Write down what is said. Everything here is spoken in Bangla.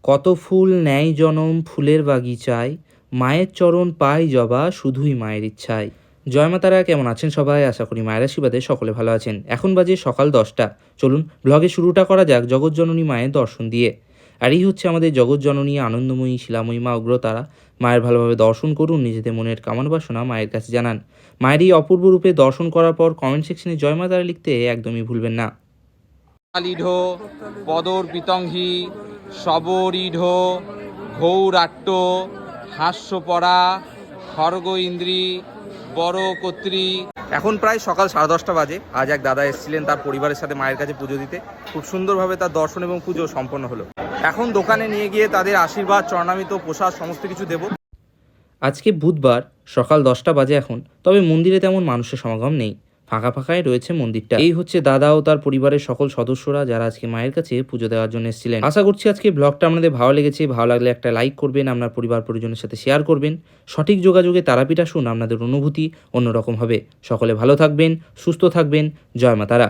কত ফুল নেয় জনম ফুলের বাগিচায়, মায়ের চরণ পাই জবা শুধুই মায়ের ইচ্ছায়। জয় মা তারা, কেমন আছেন সবাই? আশা করি মায়ের আশীর্বাদে সকলে ভালো আছেন। এখন বাজে সকাল 10টা। চলুন ব্লগে শুরুটা করা যাক জগৎজননী মায়ের দর্শন দিয়ে। আর এই হচ্ছে আমাদের জগৎজননী আনন্দময়ী শিলাময়ী মা উগ্রতারা। মায়ের ভালোভাবে দর্শন করুন, নিজেদের মনের কামনা বাসনা মায়ের কাছে জানান। মায়ের এই অপূর্ব রূপে দর্শন করার পর কমেন্ট সেকশনে জয় মা তারা লিখতে একদমই ভুলবেন না। লিঢো পদর পিতংহি শবরীঢো ঘৌরাট্ট হাস্যপরা খর্গ ইন্দ্রি বড় কর্ত্রী। এখন প্রায় সকাল 10:30 বাজে। আজ এক দাদা এসেছিলেন তার পরিবারের সাথে মায়ের কাছে পুজো দিতে। খুব সুন্দরভাবে তার দর্শন এবং পুজো সম্পন্ন হলো। এখন দোকানে নিয়ে গিয়ে তাদের আশীর্বাদ, চরণামিত, প্রসাদ সমস্ত কিছু দেব। আজকে বুধবার সকাল 10টা বাজে এখন, তবে মন্দিরে তেমন মানুষের সমাগম নেই, ফাঁকা ফাঁকাই রয়েছে মন্দিরটা। এই হচ্ছে দাদা ও তার পরিবারের সকল সদস্যরা যারা আজকে মায়ের কাছে পুজো দেওয়ার জন্য এসেছিলেন। আশা করছি আজকে ব্লগটা আপনাদের ভালো লেগেছে। ভালো লাগলে একটা লাইক করবেন, আপনার পরিবার পরিজনের সাথে শেয়ার করবেন। সঠিক যোগাযোগে তারাপীঠ আসুন, আপনাদের অনুভূতি অন্যরকম হবে। সকলে ভালো থাকবেন, সুস্থ থাকবেন। জয় মা তারা।